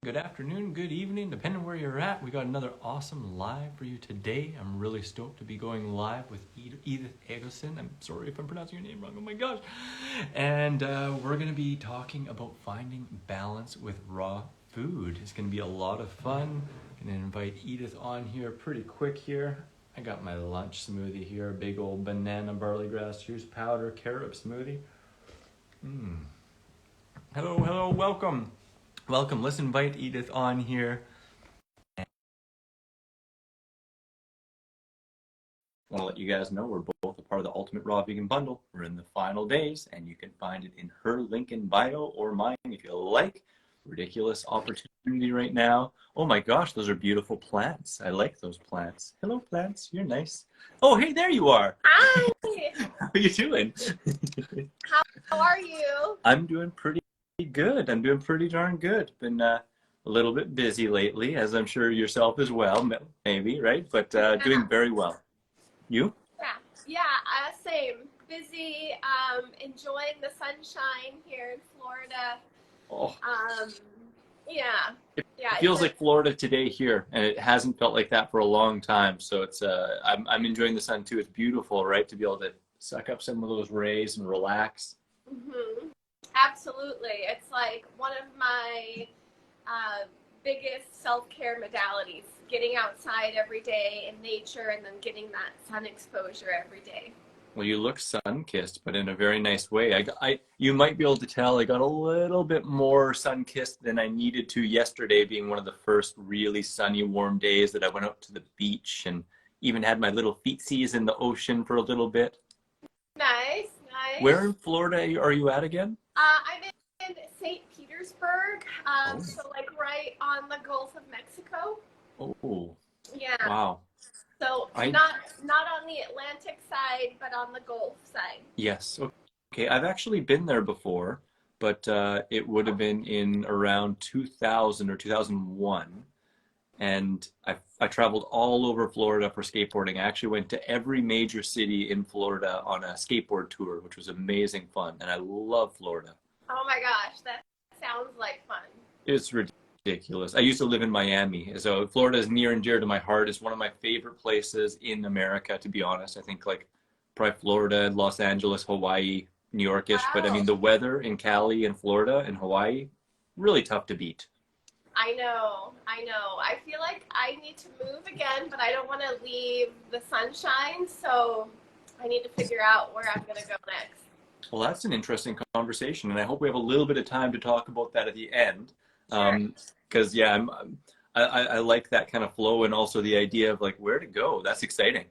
good afternoon, good evening, depending where you're at. We got another awesome live for you today. I'm really stoked to be going live with Edith. I'm sorry if I'm pronouncing your name wrong, oh my gosh. And we're going to be talking about finding balance with raw food. It's going to be a lot of fun. I'm going to invite Edith on here pretty quick here. I got my lunch smoothie here, big old banana barley grass juice powder carrot smoothie. Hello, welcome. Welcome. Let's invite Edith on here. I want to let you guys know we're both a part of the Ultimate Raw Vegan Bundle. We're in the final days, and you can find it in her link in bio or mine if you like. Ridiculous opportunity right now. Oh my gosh, those are beautiful plants. I like those plants. Hello, plants. You're nice. Oh, hey, there you are. Hi. How are you doing? How are you? I'm doing pretty good. I'm doing pretty darn good. Been a little bit busy lately, as I'm sure yourself as well, maybe, right? But doing very well. You? Yeah, same. Busy, enjoying the sunshine here in Florida. Oh. Yeah. It feels like Florida today here, and it hasn't felt like that for a long time. So it's I'm enjoying the sun too. It's beautiful, right? To be able to suck up some of those rays and relax. Mm-hmm. Absolutely. It's like one of my biggest self-care modalities, getting outside every day in nature and then getting that sun exposure every day. Well, you look sun-kissed, but in a very nice way. You might be able to tell I got a little bit more sun-kissed than I needed to yesterday, being one of the first really sunny, warm days that I went out to the beach and even had my little feetsies in the ocean for a little bit. Nice. Where in Florida are you at again? I'm in St. Petersburg, so like right on the Gulf of Mexico. Oh. Yeah. Wow. So not on the Atlantic side, but on the Gulf side. Yes. Okay. I've actually been there before, but it would have been in around 2000 or 2001. And I traveled all over Florida for skateboarding. I actually went to every major city in Florida on a skateboard tour, which was amazing fun. And I love Florida. Oh my gosh, that sounds like fun. It's ridiculous. I used to live in Miami, so Florida is near and dear to my heart. It's one of my favorite places in America, to be honest. I think like probably Florida, Los Angeles, Hawaii, New Yorkish. Wow. But I mean, the weather in Cali and Florida and Hawaii, really tough to beat. I know. I feel like I need to move again, but I don't want to leave the sunshine, so I need to figure out where I'm going to go next. Well, that's an interesting conversation, and I hope we have a little bit of time to talk about that at the end. Because yeah, I like that kind of flow, and also the idea of like where to go. That's exciting.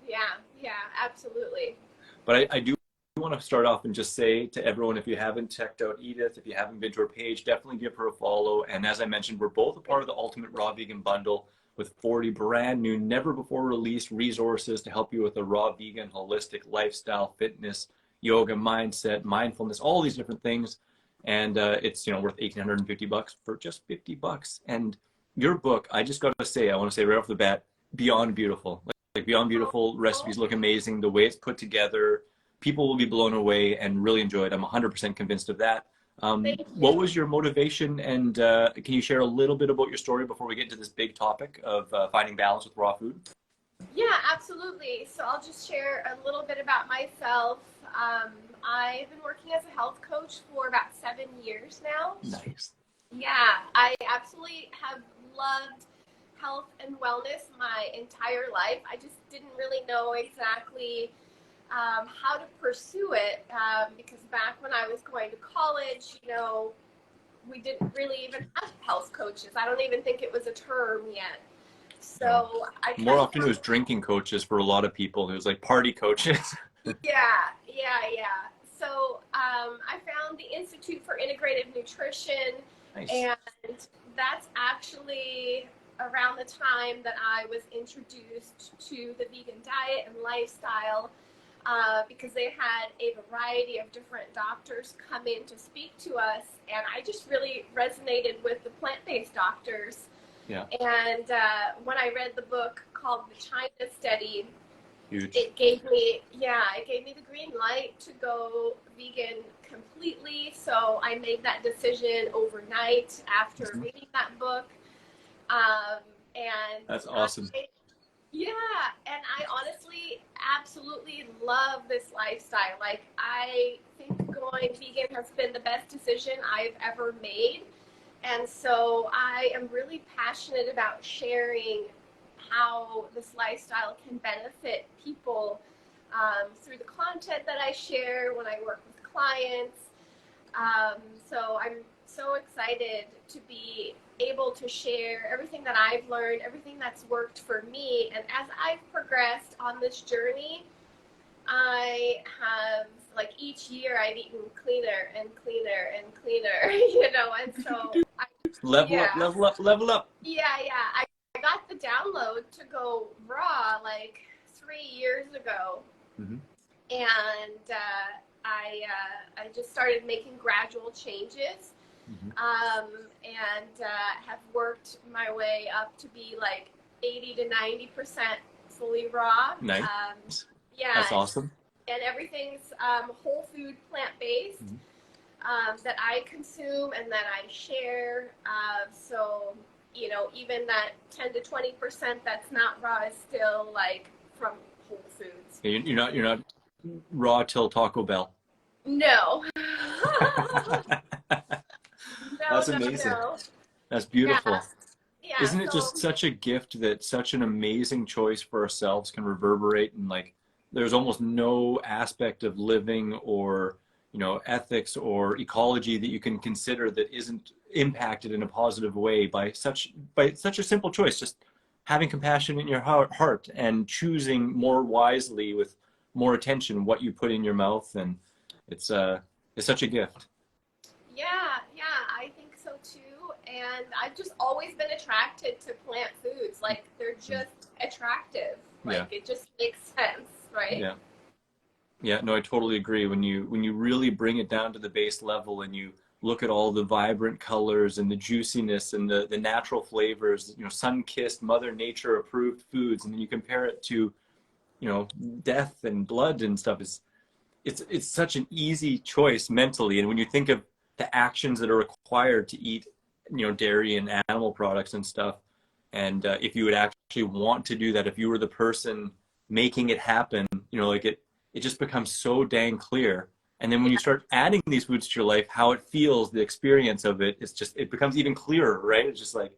Yeah, absolutely. But I do want to start off and just say to everyone, if you haven't checked out Edith, if you haven't been to her page, definitely give her a follow. And as I mentioned, we're both a part of the Ultimate Raw Vegan Bundle with 40 brand new, never before released resources to help you with a raw vegan, holistic lifestyle, fitness, yoga, mindset, mindfulness, all these different things. And it's worth $1,850 for just $50. And your book, I just got to say, I want to say right off the bat, beyond beautiful. Like beyond beautiful. Recipes look amazing. The way it's put together, people will be blown away and really enjoy it. I'm 100% convinced of that. What was your motivation, and can you share a little bit about your story before we get into this big topic of finding balance with raw food? Yeah, absolutely. So I'll just share a little bit about myself. I've been working as a health coach for about 7 years now. Nice. Yeah, I absolutely have loved health and wellness my entire life. I just didn't really know exactly how to pursue it because back when I was going to college, we didn't really even have health coaches. I don't even think it was a term yet. So more often it was drinking coaches for a lot of people. It was like party coaches. Yeah. So I found the Institute for Integrative Nutrition. Nice. And that's actually around the time that I was introduced to the vegan diet and lifestyle because they had a variety of different doctors come in to speak to us. And I just really resonated with the plant-based doctors. Yeah. And when I read the book called The China Study, huge. It gave me the green light to go vegan completely. So I made that decision overnight after reading that book. And that's awesome. Yeah, and I honestly absolutely love this lifestyle. Like, I think going vegan has been the best decision I've ever made. And so I am really passionate about sharing how this lifestyle can benefit people through the content that I share when I work with clients. So I'm so excited to be able to share everything that I've learned, everything that's worked for me. And as I've progressed on this journey, I have, like, each year I've eaten cleaner and cleaner and cleaner, you know, and so Level up, level up, level up. Yeah. I got the download to go raw like 3 years ago. And I just started making gradual changes, and have worked my way up to be like 80 to 90% fully raw. Nice. Yeah, that's awesome. And everything's whole food, plant-based, that I consume and that I share. So, you know, even that 10 to 20% that's not raw is still like from whole foods. You're not raw till Taco Bell. No. That's amazing. No. That's beautiful. Yeah, Isn't it just such a gift that such an amazing choice for ourselves can reverberate, and like there's almost no aspect of living or, you know, ethics or ecology that you can consider that isn't impacted in a positive way by such a simple choice, just having compassion in your heart and choosing more wisely with more attention what you put in your mouth. And it's such a gift. Yeah, I think so too. And I've just always been attracted to plant foods. Like, they're just attractive. Like, it just makes sense, right? Yeah, no, I totally agree. When you really bring it down to the base level and you look at all the vibrant colors and the juiciness and the natural flavors, you know, sun-kissed, Mother Nature approved foods, and then you compare it to, you know, death and blood and stuff, it's such an easy choice mentally. And when you think of the actions that are required to eat, you know, dairy and animal products and stuff, and if you would actually want to do that, if you were the person making it happen, you know, like it just becomes so dang clear. And then when you start adding these foods to your life, how it feels, the experience of it, it becomes even clearer, right? It's just like,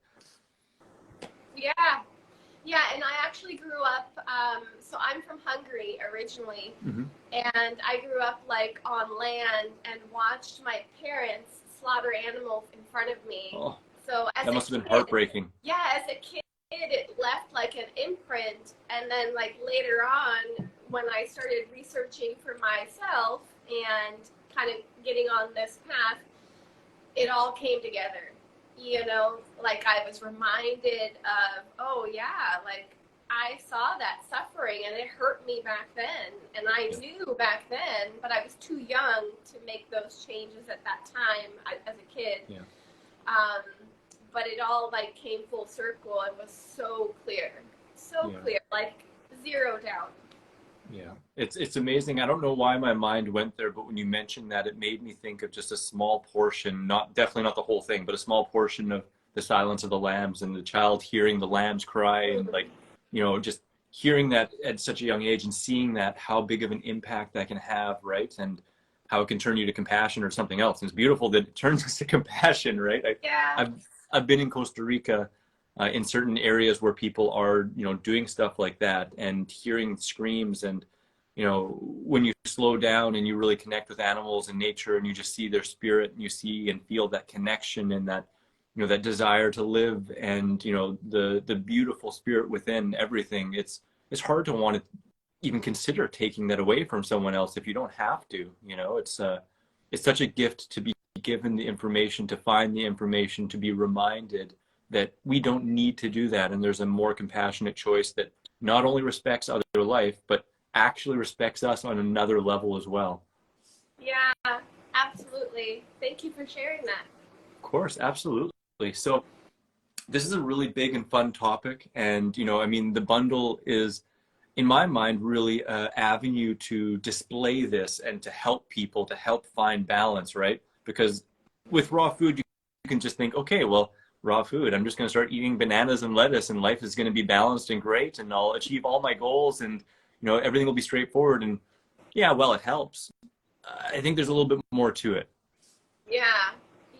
yeah, and I actually grew up, so I'm from Hungary originally, and I grew up like on land and watched my parents slaughter animals in front of me. Oh, so that must have been heartbreaking. Yeah, as a kid, it left like an imprint, and then like later on, when I started researching for myself and kind of getting on this path, it all came together. You know, like I was reminded of, oh yeah, like I saw that suffering and it hurt me back then. And I knew back then, but I was too young to make those changes at that time as a kid. But it all like came full circle and was so clear, clear, like zero doubt. Yeah, it's amazing. I don't know why my mind went there, but when you mentioned that, it made me think of just a small portion, definitely not the whole thing, but a small portion of the Silence of the Lambs and the child hearing the lambs cry, and like, you know, just hearing that at such a young age and seeing that, how big of an impact that can have, right? And how it can turn you to compassion or something else. And it's beautiful that it turns us to compassion, right? I've been in Costa Rica in certain areas where people are, you know, doing stuff like that, and hearing screams, and, you know, when you slow down and you really connect with animals and nature, and you just see their spirit, and you see and feel that connection and that, you know, that desire to live, and, you know, the beautiful spirit within everything. It's hard to want to even consider taking that away from someone else if you don't have to. You know, it's such a gift to be given the information, to find the information, to be reminded that we don't need to do that, and there's a more compassionate choice that not only respects other life, but actually respects us on another level as well. Yeah, absolutely. Thank you for sharing that. Of course, absolutely. So this is a really big and fun topic, and, you know, I mean, the bundle is in my mind, really avenue to display this and to help people to help find balance, right? Because with raw food, you can just think, okay, well, raw food, I'm just going to start eating bananas and lettuce and life is going to be balanced and great and I'll achieve all my goals and, everything will be straightforward. And yeah, well, it helps. I think there's a little bit more to it. Yeah,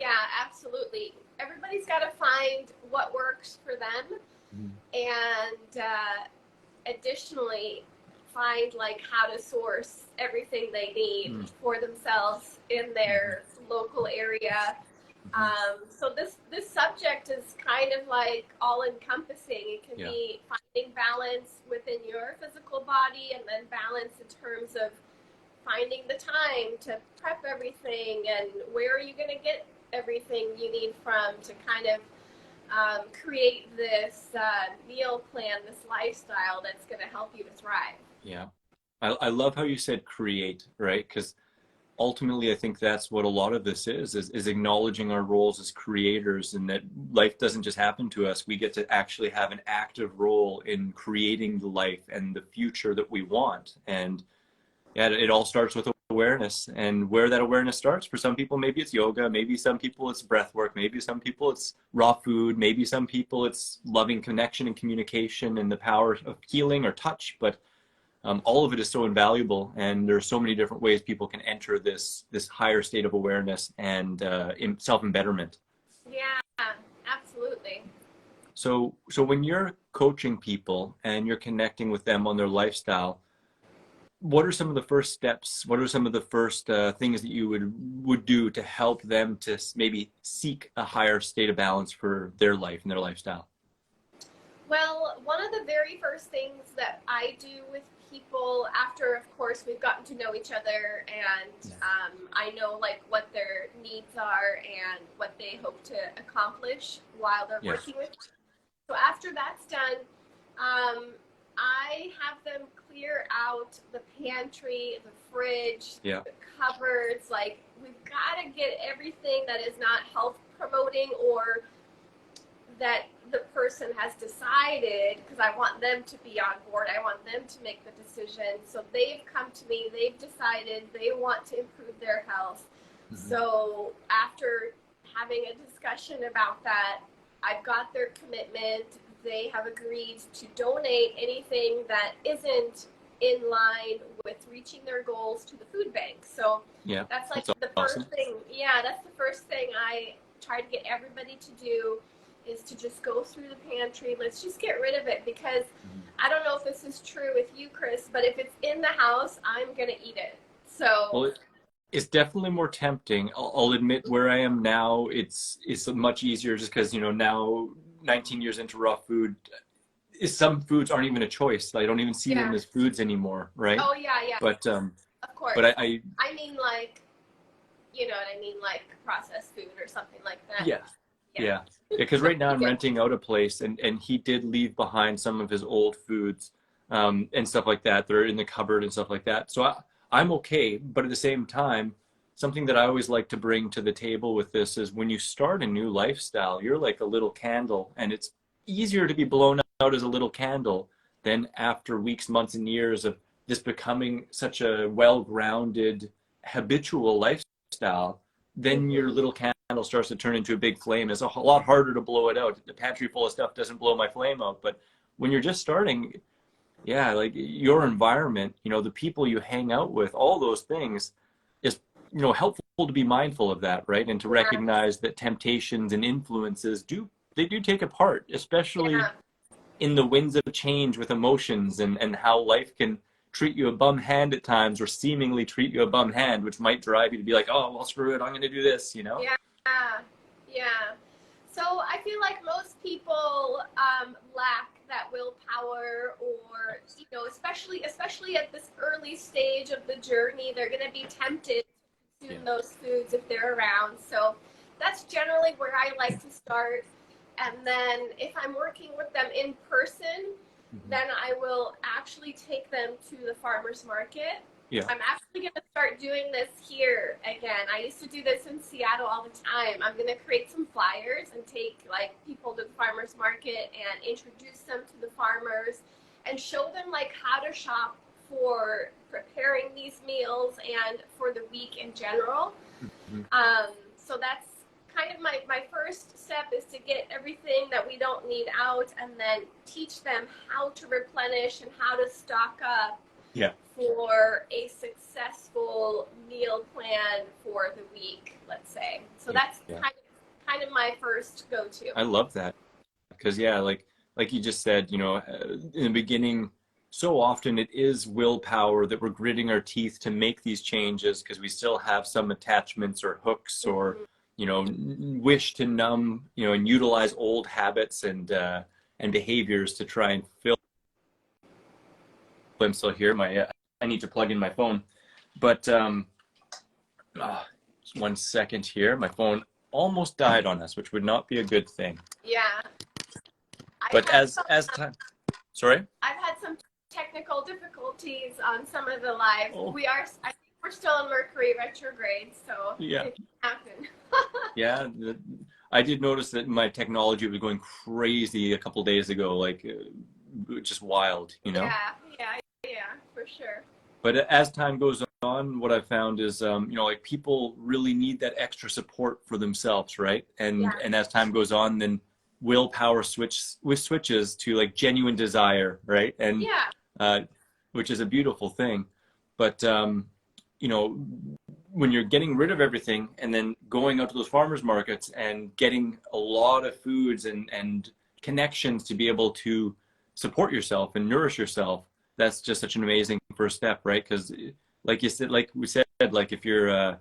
yeah, absolutely. Everybody's got to find what works for them, and additionally, find like how to source everything they need for themselves in their local area. So this subject is kind of like all encompassing. It can be finding balance within your physical body, and then balance in terms of finding the time to prep everything, and where are you going to get everything you need from to kind of create this meal plan, this lifestyle that's going to help you to thrive. Yeah. I love how you said create, right? Because ultimately, I think that's what a lot of this is acknowledging our roles as creators, and that life doesn't just happen to us. We get to actually have an active role in creating the life and the future that we want. And yeah, it all starts with awareness, and where that awareness starts, for some people, maybe it's yoga, maybe some people it's breath work, maybe some people it's raw food, maybe some people it's loving connection and communication and the power of healing or touch. But all of it is so invaluable, and there are so many different ways people can enter this higher state of awareness and self-embetterment. Yeah, absolutely. So when you're coaching people and you're connecting with them on their lifestyle, what are some of the first steps? What are some of the first things that you would do to help them to maybe seek a higher state of balance for their life and their lifestyle? Well, one of the very first things that I do with people after, of course, we've gotten to know each other, and I know like what their needs are and what they hope to accomplish while they're working with me. So after that's done, I have them clear out the pantry, the fridge, the cupboards. Like, we've got to get everything that is not health promoting or that the person has decided, because I want them to be on board. I want them to make the decision. So they've come to me, they've decided they want to improve their health. So after having a discussion about that, I've got their commitment. They have agreed to donate anything that isn't in line with reaching their goals to the food bank. So that's like the first thing. Yeah, that's the first thing I try to get everybody to do, is to just go through the pantry. Let's just get rid of it, because I don't know if this is true with you, Chris, but if it's in the house, I'm going to eat it. So well, it's definitely more tempting. I'll admit, where I am now, it's much easier, just because, now 19 years into raw food, some foods aren't even a choice. I don't even see them as foods anymore, right? Oh, yeah. But of course. But I mean, like, you know what I mean, like processed food or something like that. Yeah. Because right now I'm renting out a place, and he did leave behind some of his old foods and stuff like that. They're in the cupboard and stuff like that. So I'm okay. But at the same time, something that I always like to bring to the table with this is, when you start a new lifestyle, you're like a little candle, and it's easier to be blown out as a little candle than after weeks, months, and years of this becoming such a well-grounded, habitual lifestyle. Then your little candle starts to turn into a big flame. It's a lot harder to blow it out. The pantry full of stuff doesn't blow my flame out. But when you're just starting, like your environment, the people you hang out with, all those things is, helpful to be mindful of that, right? And to recognize that temptations and influences do take a part, especially in the winds of change with emotions, and how life can treat you a bum hand at times, or seemingly treat you a bum hand, which might drive you to be like, oh, well, screw it, I'm going to do this, Yeah. So I feel like most people lack that willpower, or, especially at this early stage of the journey, they're going to be tempted to consume those foods if they're around. So that's generally where I like to start. And then if I'm working with them in person, then I will actually take them to the farmer's market. I'm actually going to start doing this here again. I used to do this in Seattle all the time. I'm going to create some flyers and take like people to the farmer's market and introduce them to the farmers, and show them like how to shop for preparing these meals and for the week in general. So that's kind of my first step, is to get everything that we don't need out, and then teach them how to replenish and how to stock up for a successful meal plan for the week, let's say. So that's kind of my first go-to. I love that, because like you just said, you know, in the beginning, so often it is willpower that we're gritting our teeth to make these changes, because we still have some attachments or hooks or you know, wish to numb, you know, and utilize old habits and behaviors to try and fill. I'm still here. I need to plug in my phone, but just 1 second here. My phone almost died on us, which would not be a good thing. Yeah. But as time, sorry? I've had some technical difficulties on some of the lives. I think we're still in Mercury retrograde, so it can happen. Yeah, I did notice that my technology was going crazy a couple days ago, like just wild, you know? Yeah, for sure. But as time goes on, what I've found is, you know, like people really need that extra support for themselves, right? And as time goes on, then willpower switches to like genuine desire, right? And which is a beautiful thing. But you know, when you're getting rid of everything and then going out to those farmers markets and getting a lot of foods and connections to be able to support yourself and nourish yourself, that's just such an amazing first step, right? Because like you said, like we said, like if you're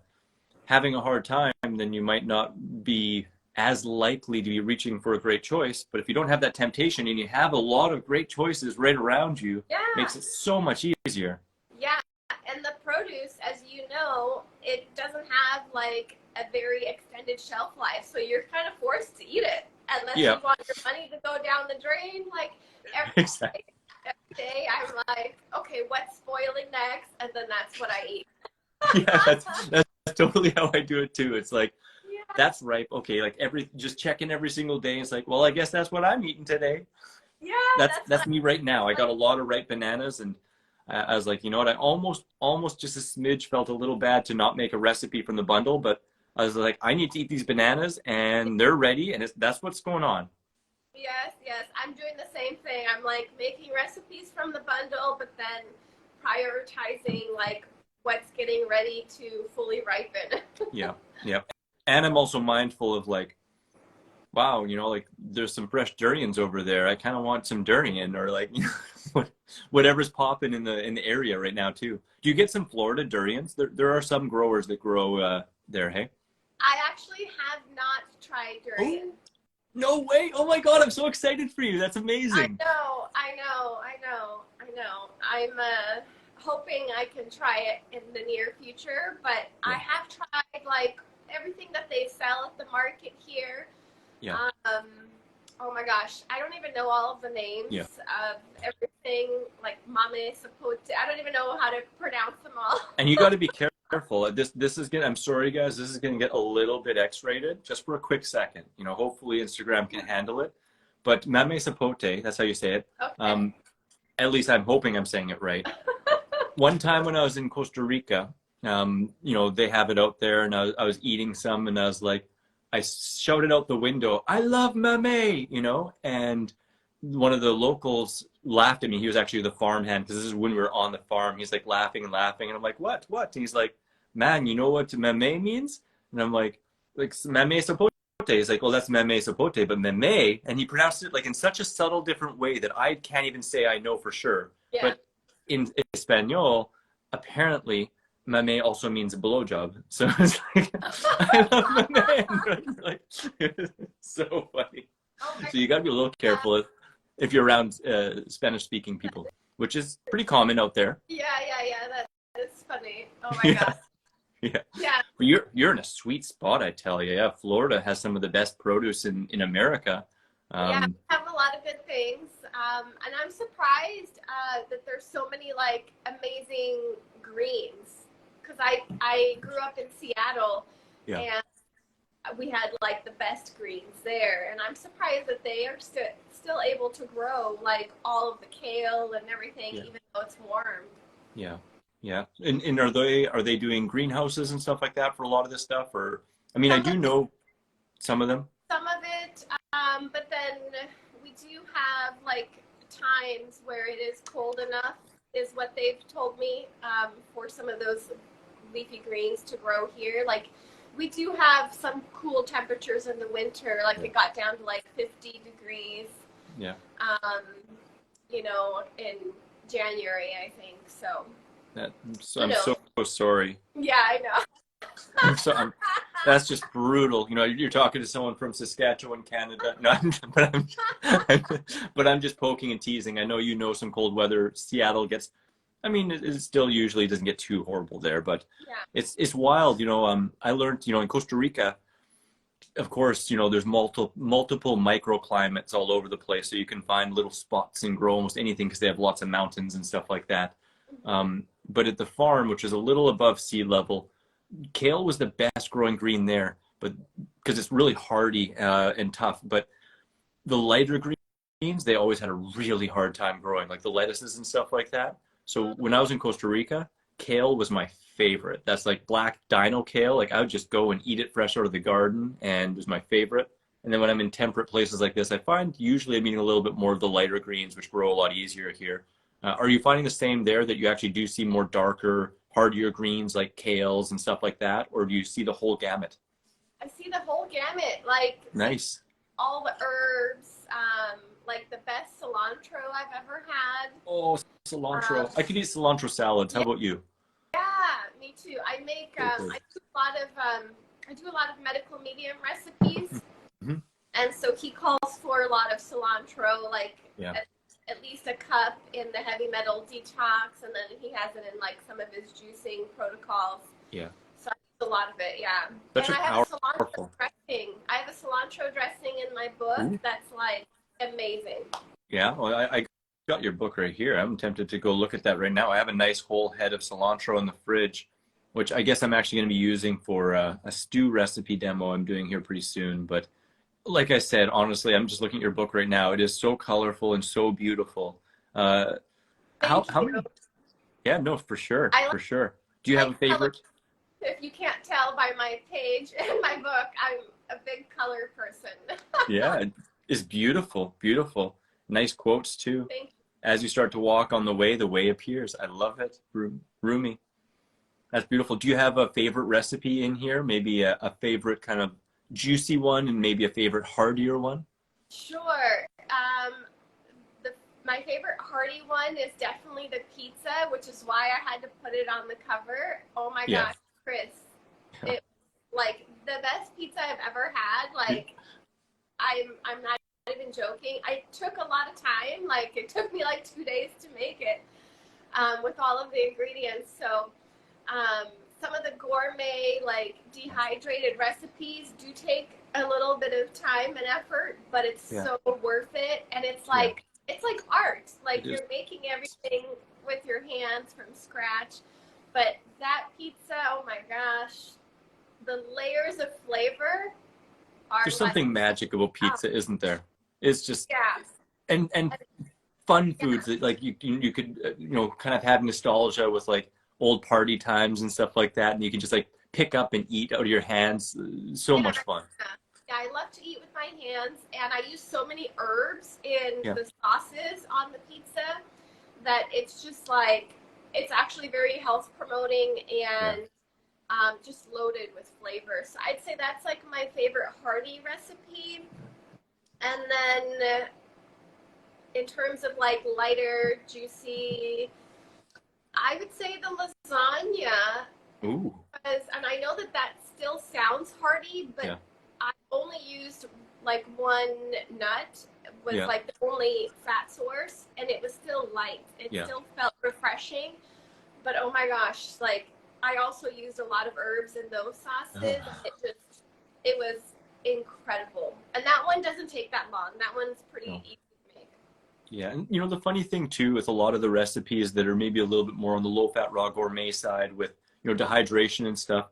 having a hard time, then you might not be as likely to be reaching for a great choice. But if you don't have that temptation and you have a lot of great choices right around you, it makes it so much easier. Yeah, and the produce, as you know, it doesn't have like a very extended shelf life, so you're kind of forced to eat it unless you want your money to go down the drain. Like every day I'm like, okay, what's spoiling next? And then that's what I eat. That's totally how I do it too. It's like, that's ripe. Okay, like just checking every single day. It's like, well, I guess that's what I'm eating today. Yeah, that's me right now. I got a lot of ripe bananas, and I was like, you know what? I almost just a smidge felt a little bad to not make a recipe from the bundle, but I was like, I need to eat these bananas, and they're ready, and that's what's going on. Yes. I'm doing the same thing. I'm like making recipes from the bundle, but then prioritizing like what's getting ready to fully ripen. Yeah. And I'm also mindful of like, wow, you know, like there's some fresh durians over there. I kind of want some durian, or like, you know, whatever's popping in the area right now too. Do you get some Florida durians? There are some growers that grow there. Hey, I actually have not tried durian. Oh, no way! Oh my God, I'm so excited for you. That's amazing. I know. I'm hoping I can try it in the near future, but I have tried like everything that they sell at the market here. Oh my gosh, I don't even know all of the names of everything, like mame, sapote. I don't even know how to pronounce them all. And you got to be careful. This is gonna, I'm sorry guys, this is gonna get a little bit X-rated just for a quick second. You know, hopefully Instagram can handle it. But mame sapote, that's how you say it. Okay. At least I'm hoping I'm saying it right. One time when I was in Costa Rica, you know, they have it out there, and I was eating some, and I was like, I shouted out the window, I love mame, you know, and one of the locals laughed at me. He was actually the farmhand, because this is when we were on the farm. He's like laughing, and I'm like, what? And he's like, man, you know what mame means? And I'm like mame sapote. He's like, well, that's mame sapote, but mame, and he pronounced it like in such a subtle different way that I can't even say I know for sure. But in Espanol, apparently, mame also means blowjob. So it's like, I love mame. Like, it's so funny. So you got to be a little careful if you're around Spanish-speaking people, which is pretty common out there. Yeah. That's funny. Oh my gosh. Yeah. But you're in a sweet spot, I tell you. Yeah, Florida has some of the best produce in America. We have a lot of good things, and I'm surprised that there's so many like amazing greens. Because I grew up in Seattle, and we had like the best greens there, and I'm surprised that they are still able to grow like all of the kale and everything, Yeah. even though it's warm. Yeah. Yeah. And are they doing greenhouses and stuff like that for a lot of this stuff? Or I mean, I Some do of know some of them. some of it, but then we do have like times where it is cold enough, is what they've told me, for some of those leafy greens to grow here. Like we do have some cool temperatures in the winter, like Yeah. it got down to like 50 degrees, Yeah. um, in January, I think. So, I'm so sorry. yeah, I know. I'm so that's just brutal. You're talking to someone from Saskatchewan, Canada. No, but I'm just poking and teasing. I know some cold weather. Seattle gets, I mean, it still usually doesn't get too horrible there, but Yeah. it's wild. I learned, in Costa Rica, of course, there's multiple microclimates all over the place, so you can find little spots and grow almost anything because they have lots of mountains and stuff like that. But at the farm, which is a little above sea level, kale was the best growing green there, but because it's really hardy and tough. But the lighter greens, they always had a really hard time growing, like the lettuces and stuff like that. So when I was in Costa Rica, kale was my favorite. That's like black dino kale. Like I would just go and eat it fresh out of the garden, and it was my favorite. And then when I'm in temperate places like this, I find usually I'm eating a little bit more of the lighter greens, which grow a lot easier here. Are you finding the same there, that you actually do see more darker, hardier greens like kales and stuff like that? Or do you see the whole gamut? I see the whole gamut, like Nice. all the herbs, like the best cilantro I've ever had. Oh, cilantro. I could eat cilantro salads. How Yeah, about you? yeah, me too. So good. I do a lot of medical medium recipes, Hmm. and so he calls for a lot of cilantro, like Yeah. at least a cup in the heavy metal detox, and then he has it in like some of his juicing protocols. Yeah. So I use a lot of it, yeah. Such And a I have a cilantro powerful. dressing. I have a cilantro dressing in my book Ooh. that's like amazing. Yeah. Well, I got your book right here. I'm tempted to go look at that right now. I have a nice whole head of cilantro in the fridge, which I guess I'm actually going to be using for a stew recipe demo I'm doing here pretty soon. But like I said, honestly, I'm just looking at your book right now. It is so colorful and so beautiful. Uh, how Thank how you. many? Yeah, no, for sure, I for sure. Do you have like a color. favorite? If you can't tell by my page in my book, I'm a big color person. Yeah, it's beautiful, beautiful. Nice quotes too. Thank you. As you start to walk on the way appears. I love it. Roomy. That's beautiful. Do you have a favorite recipe in here? Maybe a favorite kind of juicy one, and maybe a favorite heartier one? Sure. My favorite hearty one is definitely the pizza, which is why I had to put it on the cover. Oh my Yeah. gosh, Chris. It like the best pizza I've ever had. Like I'm not even joking. I took a lot of time. Like it took me like 2 days to make it, with all of the ingredients. So some of the gourmet, like dehydrated recipes do take a little bit of time and effort, but it's so worth it. And it's like art. Like you're making everything with your hands from scratch. But that pizza, oh my gosh, the layers of flavor are There's like, something magic about pizza, isn't there? It's just yeah, and fun yeah, foods that like you could kind of have nostalgia with like old party times and stuff like that, and you can just like pick up and eat out of your hands. So yeah. much fun. Yeah, I love to eat with my hands, and I use so many herbs in Yeah. the sauces on the pizza that it's just like it's actually very health promoting and just loaded with flavor. So I'd say that's like my favorite hearty recipe. And then in terms of like lighter, juicy, I would say the lasagna. Ooh. And I know that that still sounds hearty, but Yeah. I only used like one nut was like the only fat source, and it was still light. It still felt refreshing, but oh my gosh, like I also used a lot of herbs in those sauces. It was incredible. And that one doesn't take that long. That one's pretty easy to make. Yeah, and the funny thing too with a lot of the recipes that are maybe a little bit more on the low fat raw gourmet side with dehydration and stuff,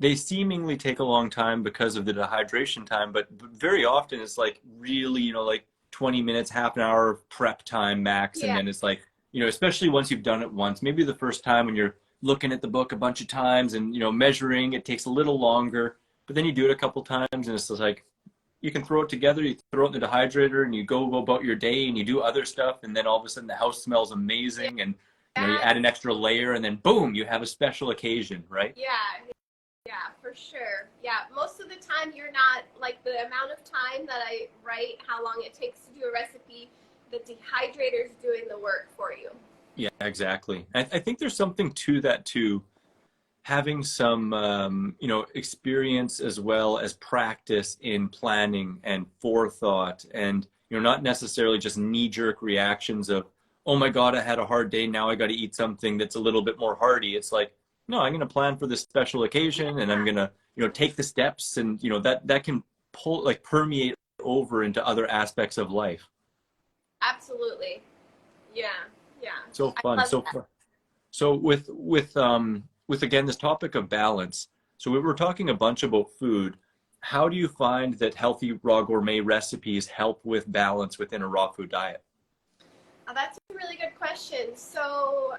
they seemingly take a long time because of the dehydration time, but very often it's like really, like 20 minutes, half an hour of prep time max. And Yeah. then it's like, especially once you've done it once, maybe the first time when you're looking at the book a bunch of times and, measuring, it takes a little longer, but then you do it a couple times and it's just like, you can throw it together, you throw it in the dehydrator and you go about your day and you do other stuff. And then all of a sudden the house smells amazing. And, you add an extra layer and then boom, you have a special occasion, right? Yeah. Yeah, for sure. Yeah, most of the time you're not, like the amount of time that I write how long it takes to do a recipe, the dehydrator's doing the work for you. Yeah, exactly. I think there's something to that too, having some, experience as well as practice in planning and forethought and, not necessarily just knee-jerk reactions of, oh my God, I had a hard day. Now I got to eat something that's a little bit more hearty. It's like, no, I'm going to plan for this special occasion and I'm going to, take the steps and, that can permeate over into other aspects of life. Absolutely. Yeah. Yeah. So fun. So fun. So with again, this topic of balance. So we were talking a bunch about food. How do you find that healthy raw gourmet recipes help with balance within a raw food diet? That's a really good question. So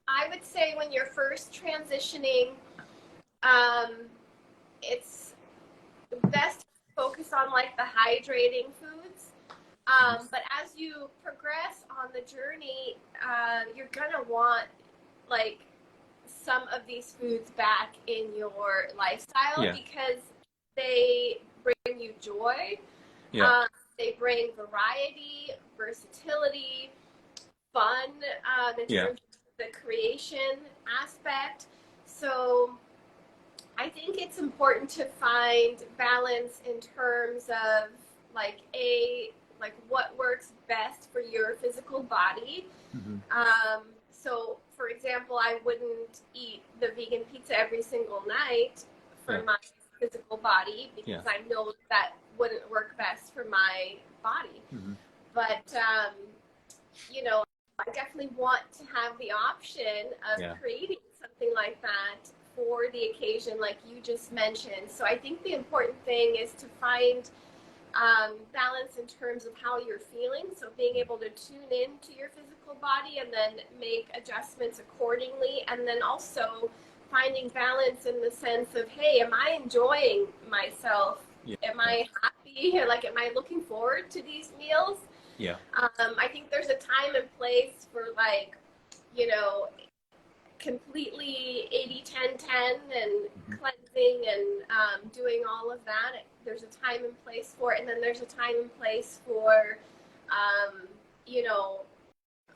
I would say when you're first transitioning, it's best to focus on like the hydrating foods. But as you progress on the journey, you're gonna want like some of these foods back in your lifestyle because they bring you joy. Yeah. They bring variety, versatility, fun in terms of the creation aspect. So I think it's important to find balance in terms of like what works best for your physical body. So for example, I wouldn't eat the vegan pizza every single night for my physical body because I know that wouldn't work best for my body. But I definitely want to have the option of creating something like that for the occasion like you just mentioned. So I think the important thing is to find balance in terms of how you're feeling. So being able to tune in to your physical body and then make adjustments accordingly. And then also finding balance in the sense of, hey, am I enjoying myself? Am I happy? Like, am I looking forward to these meals? I think there's a time and place for like, completely 80-10-10 and cleansing and doing all of that. There's a time and place for it. And then there's a time and place for,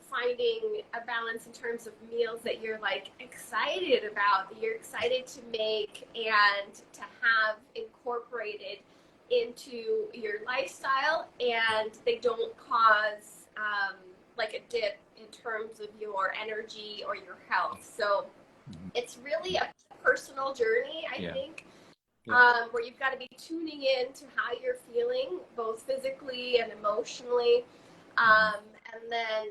finding a balance in terms of meals that you're like excited about, that you're excited to make and to have incorporated into your lifestyle, and they don't cause like a dip in terms of your energy or your health. So it's really a personal journey, I think, where you've got to be tuning in to how you're feeling, both physically and emotionally. And then,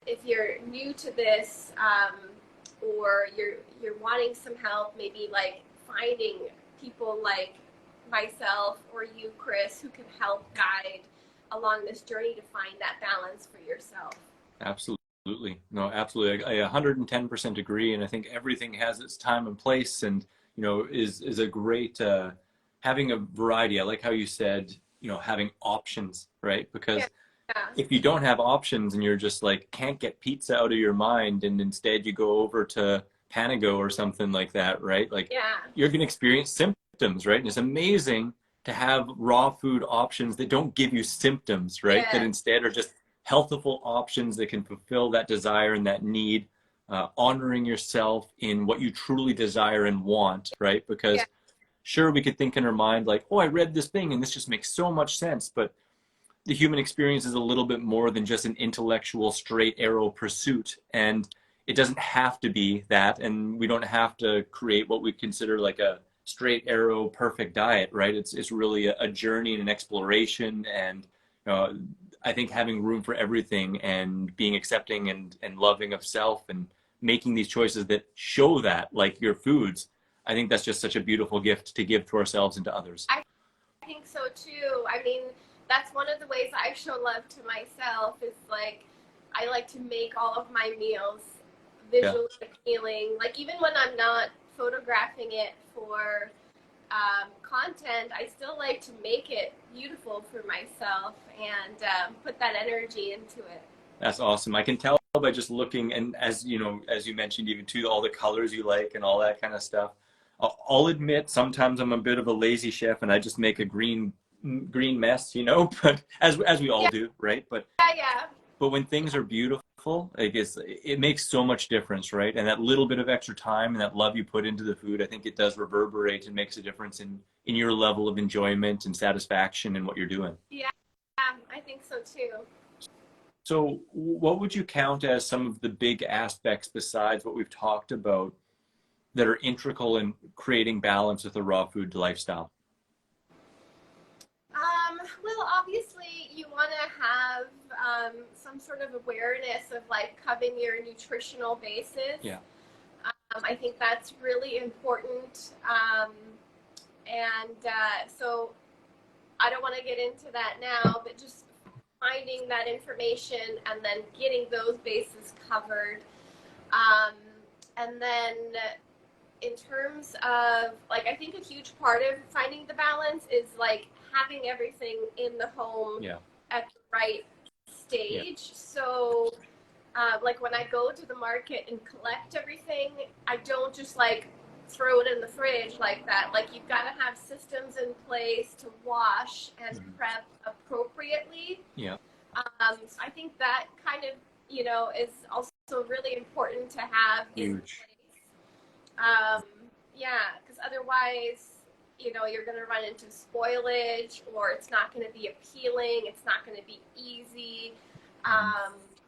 if you're new to this, or you're wanting some help, maybe like finding people like myself or you, Chris, who can help guide along this journey to find that balance for yourself. Absolutely. No, absolutely. I 110% agree. And I think everything has its time and place and, is a great, having a variety. I like how you said, having options, right? Because if you don't have options and you're just like, can't get pizza out of your mind and instead you go over to Panago or something like that, right? Like you're going to experience symptoms, right? And it's amazing to have raw food options that don't give you symptoms, right? That instead are just healthful options that can fulfill that desire and that need, honoring yourself in what you truly desire and want, right? Because sure, we could think in our mind like, oh, I read this thing and this just makes so much sense, but the human experience is a little bit more than just an intellectual straight arrow pursuit. And it doesn't have to be that. And we don't have to create what we consider like a straight arrow perfect diet, right? It's really a journey and an exploration. And I think having room for everything and being accepting and loving of self and making these choices that show that, like your foods, I think that's just such a beautiful gift to give to ourselves and to others. I think so too. I mean, that's one of the ways I show love to myself is like, I like to make all of my meals visually appealing. Like even when I'm not photographing it for content, I still like to make it beautiful for myself and put that energy into it. That's awesome. I can tell by just looking, and as you know, as you mentioned, even to all the colors you like and all that kind of stuff. I'll admit sometimes I'm a bit of a lazy chef and I just make a green mess, you know, but as we all do, right? But but when things are beautiful, I guess it makes so much difference, right? And that little bit of extra time and that love you put into the food, I think it does reverberate and makes a difference in your level of enjoyment and satisfaction in what you're doing. Yeah, I think so too. So what would you count as some of the big aspects besides what we've talked about that are integral in creating balance with a raw food lifestyle? Well, obviously you want to have some sort of awareness of like covering your nutritional basis. Yeah. I think that's really important. So I don't want to get into that now, but just finding that information and then getting those bases covered. And then in terms of like, I think a huge part of finding the balance is like having everything in the home at the right stage. So like when I go to the market and collect everything, I don't just like throw it in the fridge like that. Like you've got to have systems in place to wash and prep appropriately. Yeah. So I think that kind of, you know, is also really important to have in place. Because otherwise, you know, you're going to run into spoilage, or it's not going to be appealing. It's not going to be easy.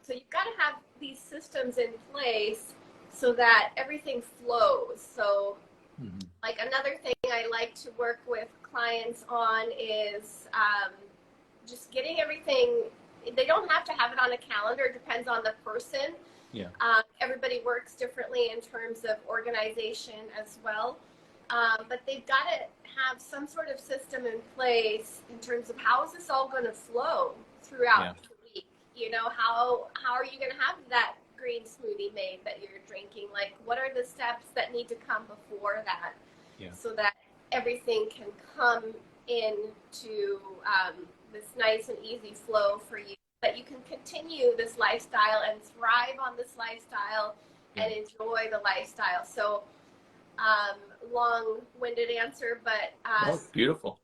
So you've got to have these systems in place so that everything flows. So like another thing I like to work with clients on is just getting everything. They don't have to have it on a calendar. It depends on the person. Yeah. Everybody works differently in terms of organization as well. But they've got to have some sort of system in place in terms of how is this all going to flow throughout the week? You know, how are you going to have that green smoothie made that you're drinking? Like, what are the steps that need to come before that so that everything can come into this nice and easy flow for you, that you can continue this lifestyle and thrive on this lifestyle and enjoy the lifestyle. So long-winded answer, but beautiful.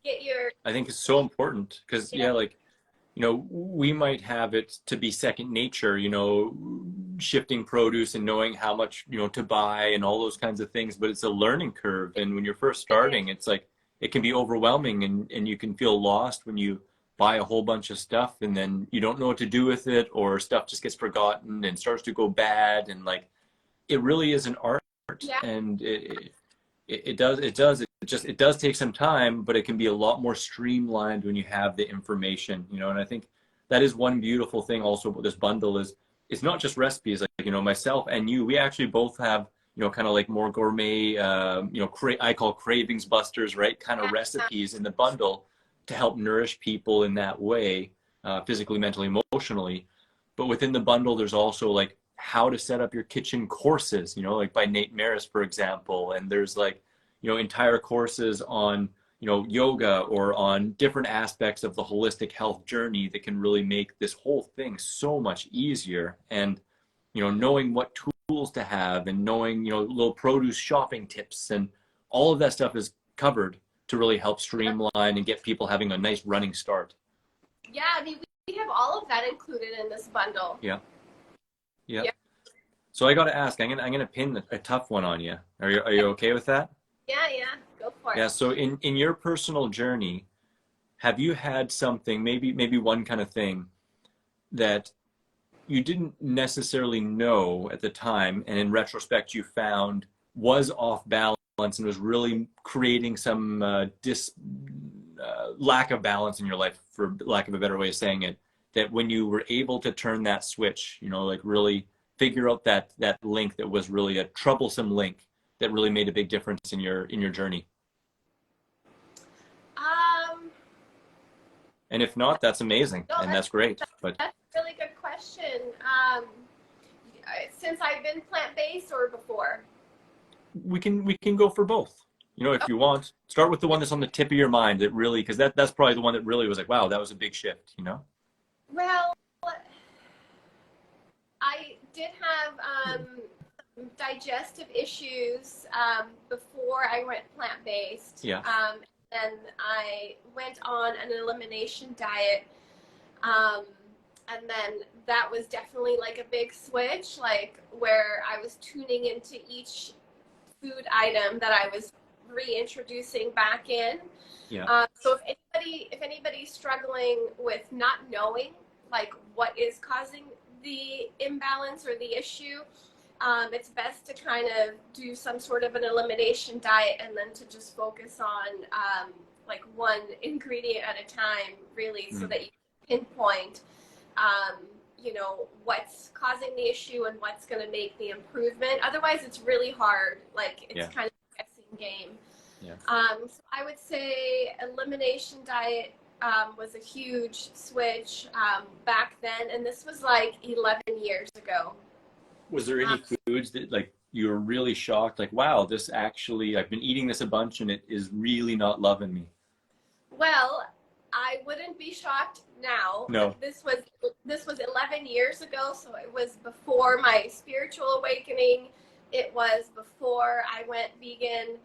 I think it's so important because like, you know, we might have it to be second nature, you know, shifting produce and knowing how much, you know, to buy and all those kinds of things, but it's a learning curve. And when you're first starting, it's like, it can be overwhelming and you can feel lost when you buy a whole bunch of stuff and then you don't know what to do with it, or stuff just gets forgotten and starts to go bad. And like, it really is an art, and it does take some time, but it can be a lot more streamlined when you have the information, you know. And I think that is one beautiful thing also about this bundle is it's not just recipes. Like, you know, myself and you, we actually both have, you know, kind of like more gourmet, you know, I call cravings busters, right? Kind of recipes in the bundle to help nourish people in that way, physically, mentally, emotionally. But within the bundle, there's also like how to set up your kitchen courses, you know, like by Nate Maris, for example. And there's like, you know, entire courses on, you know, yoga or on different aspects of the holistic health journey that can really make this whole thing so much easier. And, you know, knowing what tools to have and knowing, you know, little produce shopping tips and all of that stuff is covered to really help streamline and get people having a nice running start. Yeah, I mean, we have all of that included in this bundle. Yeah. So I got to ask, I'm gonna pin a tough one on you. Are you okay with that? Yeah, go for it. Yeah. So in your personal journey, have you had something, maybe one kind of thing that you didn't necessarily know at the time, and in retrospect you found was off balance and was really creating some lack of balance in your life, for lack of a better way of saying it, that when you were able to turn that switch, you know, like really figure out that link that was really a troublesome link that really made a big difference in your journey? And if not, that's amazing, No, and that's great. But that's a really good question. Since I've been plant-based or before? we can go for both. You know, if you want, start with the one that's on the tip of your mind that really, because that's probably the one that really was like, wow, that was a big shift, you know? Well, I did have digestive issues before I went plant-based. Yeah. And I went on an elimination diet. And then that was definitely like a big switch, like where I was tuning into each food item that I was reintroducing back in. Yeah. So if anybody's struggling with not knowing like what is causing the imbalance or the issue, it's best to kind of do some sort of an elimination diet and then to just focus on like one ingredient at a time, really, so that you can pinpoint you know, what's causing the issue and what's going to make the improvement. Otherwise, it's really hard. Like, it's kind of a guessing game. Yeah. So I would say elimination diet was a huge switch back then. And this was like 11 years ago. Was there any foods that like you were really shocked, like, wow, this actually, I've been eating this a bunch and it is really not loving me? Well, I wouldn't be shocked now. No. This was 11 years ago, so it was before my spiritual awakening. It was before I went vegan.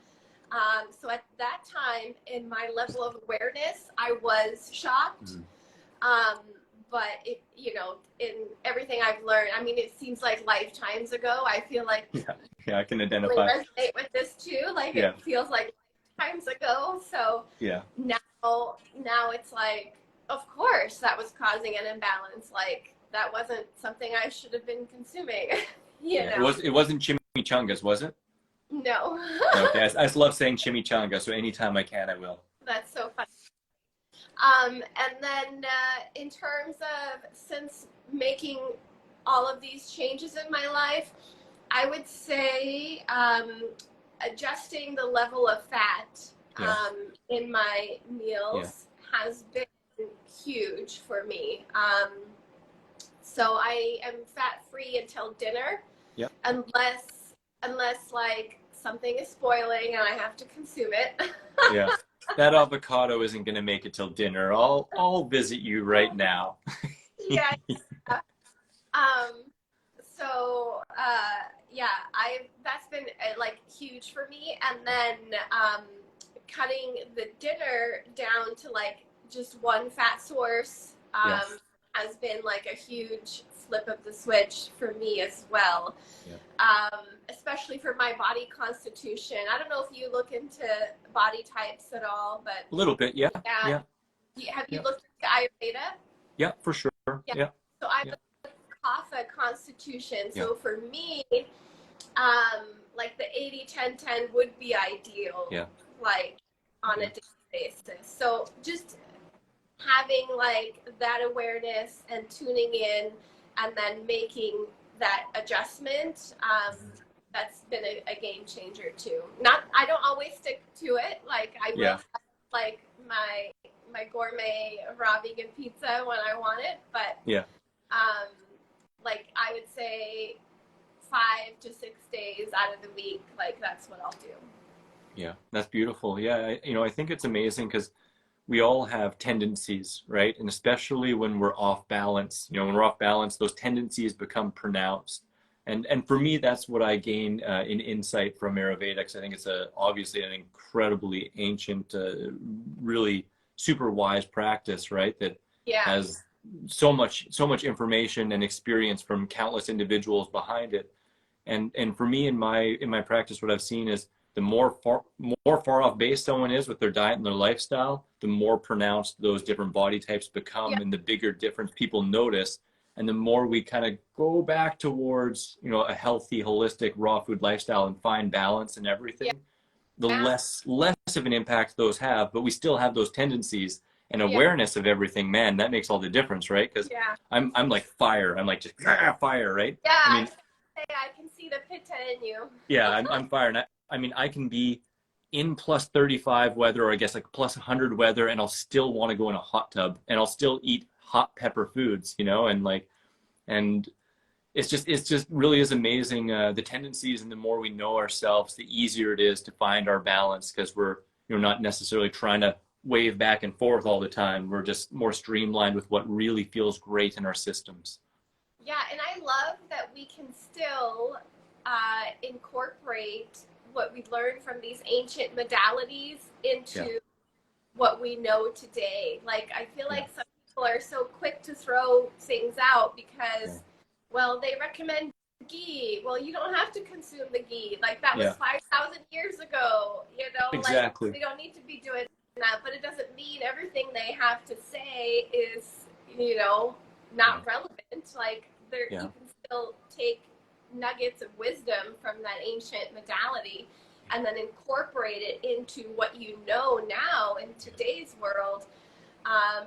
So at that time, in my level of awareness, I was shocked. But it, you know, in everything I've learned, I mean, it seems like lifetimes ago. I feel like yeah, I can identify. Really resonate with this too. Like it feels like lifetimes ago. So now it's like, of course, that was causing an imbalance. Like that wasn't something I should have been consuming. you know? It wasn't chimichangas, was it? No. Okay, I just love saying chimichanga, so anytime I can, I will. That's so funny. And then in terms of since making all of these changes in my life, I would say adjusting the level of fat in my meals has been huge for me. So I am fat-free until dinner, unless like something is spoiling and I have to consume it. Yeah. That avocado isn't going to make it till dinner. I'll visit you right now. Yes. So that's been like huge for me. And then cutting the dinner down to like just one fat source has been like a huge flip of the switch for me as well. Especially for my body constitution. I don't know if you look into body types at all, but a little bit, yeah. Have you looked into Ayurveda? Yeah, for sure. Yeah. So I'm a Kapha constitution. So for me, like the 80-10-10 would be ideal. Like on a daily basis. So just having like that awareness and tuning in and then making that adjustment, that's been a game changer too. I don't always stick to it. Like I will have, like my gourmet raw vegan pizza when I want it, but like I would say 5 to 6 days out of the week, like that's what I'll do. Yeah, that's beautiful. Yeah, I think it's amazing because we all have tendencies, right? And especially when we're off balance, when we're off balance, those tendencies become pronounced. And for me, that's what I gain in insight from Ayurveda. I think it's obviously an incredibly ancient, really super wise practice, right? That has so much information and experience from countless individuals behind it. And for me, in my practice, what I've seen is the more far off base someone is with their diet and their lifestyle, the more pronounced those different body types become, and the bigger difference people notice. And the more we kind of go back towards, a healthy, holistic, raw food lifestyle and find balance in everything, the less of an impact those have. But we still have those tendencies and awareness of everything. Man, that makes all the difference, right? Because I'm like fire. I'm like just fire, right? Yeah. I mean, I can see the pitta in you. Yeah, I'm fired. I mean, I can be in plus 35 weather, or I guess like plus 100 weather, and I'll still want to go in a hot tub, and I'll still eat hot pepper foods, you know, and like, and it's just really is amazing, the tendencies, and the more we know ourselves, the easier it is to find our balance, because we're, you know, not necessarily trying to wave back and forth all the time. We're just more streamlined with what really feels great in our systems. Yeah, and I love that we can still incorporate what we learned from these ancient modalities into what we know today. Like, I feel like some people are so quick to throw things out because, well, they recommend ghee. Well, you don't have to consume the ghee. Like, that was 5,000 years ago, you know? Exactly. Like, we don't need to be doing that, but it doesn't mean everything they have to say is, you know, not relevant. Like, you can still take nuggets of wisdom from that ancient modality and then incorporate it into what you know now in today's world,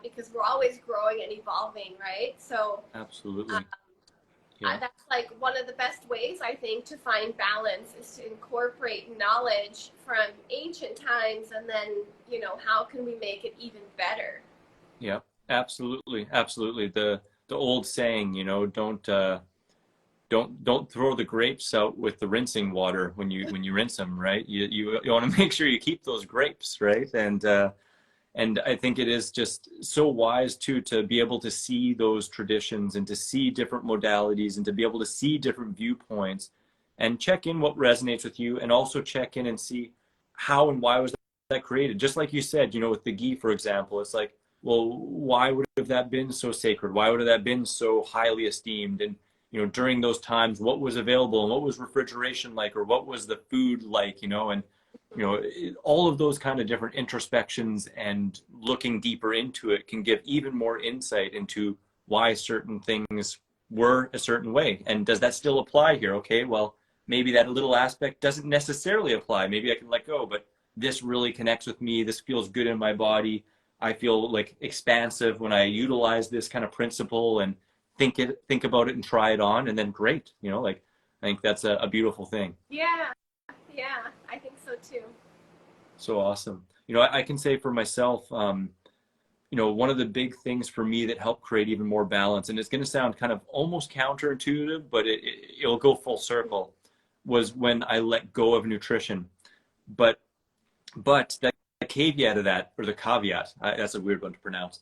because we're always growing and evolving, right? So Absolutely. that's like one of the best ways, I think, to find balance is to incorporate knowledge from ancient times, and then, you know, how can we make it even better? Yeah, absolutely, absolutely. The old saying, you know, don't throw the grapes out with the rinsing water when you rinse them, right? You want to make sure you keep those grapes, right? And I think it is just so wise too to be able to see those traditions and to see different modalities and to be able to see different viewpoints and check in what resonates with you, and also check in and see how and why was that created. Just like you said, you know, with the ghee, for example, it's like, well, why would have that been so sacred? Why would have that been so highly esteemed? And, you know, during those times, what was available and what was refrigeration like, or what was the food like, you know, and, you know, all of those kind of different introspections and looking deeper into it can give even more insight into why certain things were a certain way. And does that still apply here? Okay, well, maybe that little aspect doesn't necessarily apply. Maybe I can let go, but this really connects with me. This feels good in my body. I feel like expansive when I utilize this kind of principle and think about it and try it on, and then great, you know, like, I think that's a beautiful thing. Yeah, yeah, I think so too. So awesome. You know, I can say for myself, you know, one of the big things for me that helped create even more balance, and it's going to sound kind of almost counterintuitive, but it'll go full circle, was when I let go of nutrition. But the caveat of that, or the caveat, that's a weird one to pronounce,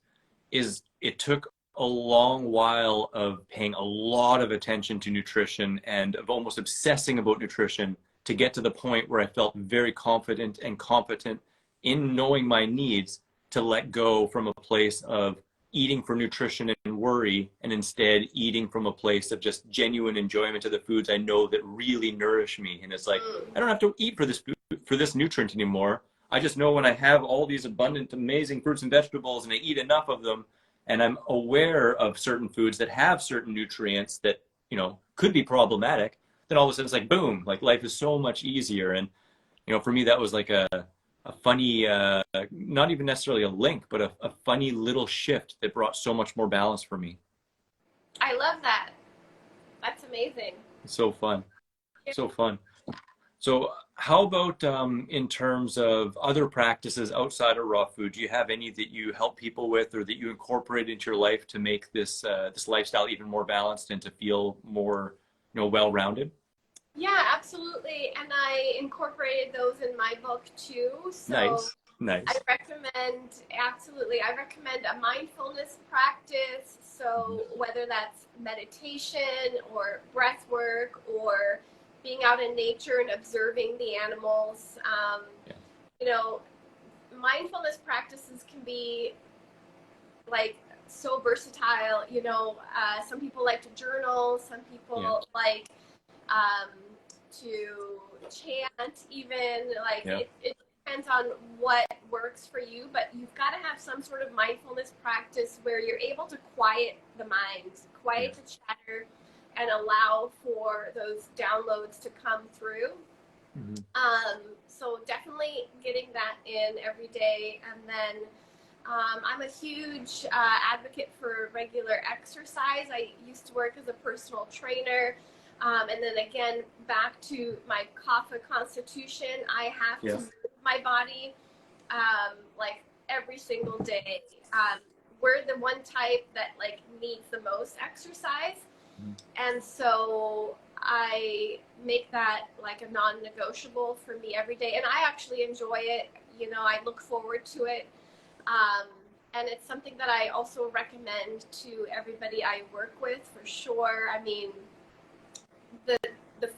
is it took a long while of paying a lot of attention to nutrition and of almost obsessing about nutrition to get to the point where I felt very confident and competent in knowing my needs, to let go from a place of eating for nutrition and worry, and instead eating from a place of just genuine enjoyment of the foods I know that really nourish me. And it's like, I don't have to eat for this food, for this nutrient anymore. I just know when I have all these abundant, amazing fruits and vegetables and I eat enough of them, and I'm aware of certain foods that have certain nutrients that, you know, could be problematic, then all of a sudden it's like, boom, like life is so much easier. And, you know, for me, that was like a funny, not even necessarily a link, but a funny little shift that brought so much more balance for me. I love that. That's amazing. It's so fun. So fun. So how about in terms of other practices outside of raw food? Do you have any that you help people with, or that you incorporate into your life to make this this lifestyle even more balanced and to feel more, you know, well-rounded? Yeah, absolutely. And I incorporated those in my book too. So Nice, I nice. recommend, absolutely, I recommend a mindfulness practice. So whether that's meditation or breath work or being out in nature and observing the animals, you know, mindfulness practices can be like so versatile. You know, some people like to journal, some people like um, to chant, even. Like it depends on what works for you, but you've got to have some sort of mindfulness practice where you're able to quiet the mind, quiet the chatter, and allow for those downloads to come through. So definitely getting that in every day. And then I'm a huge advocate for regular exercise. I used to work as a personal trainer. And then again, back to my kapha constitution, I have to move my body like every single day. We're the one type that like needs the most exercise. And so I make that like a non-negotiable for me every day. And I actually enjoy it. You know, I look forward to it. And it's something that I also recommend to everybody I work with for sure. I mean, the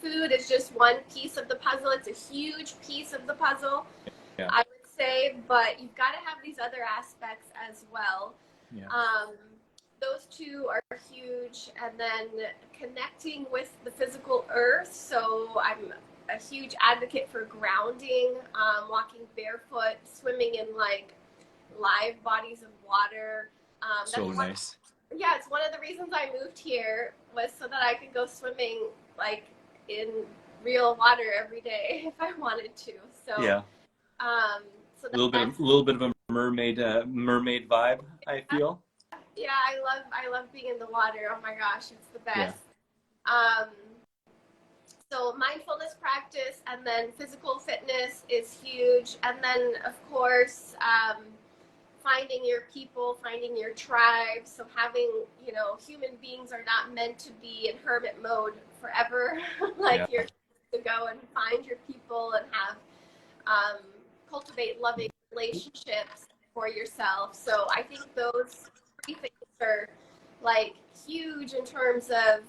food is just one piece of the puzzle. It's a huge piece of the puzzle, I would say, but you've got to have these other aspects as well. Those two are huge. And then connecting with the physical earth. So I'm a huge advocate for grounding, walking barefoot, swimming in like live bodies of water. So nice. Yeah, it's one of the reasons I moved here was so that I could go swimming like in real water every day if I wanted to. So so a little bit of a mermaid vibe, I feel. Yeah, I love being in the water. Oh my gosh, it's the best. So mindfulness practice and then physical fitness is huge. And then of course, finding your people, finding your tribe. So having, you know, human beings are not meant to be in hermit mode forever. Like you're to go and find your people and have, cultivate loving relationships for yourself. So I think those three things are like huge in terms of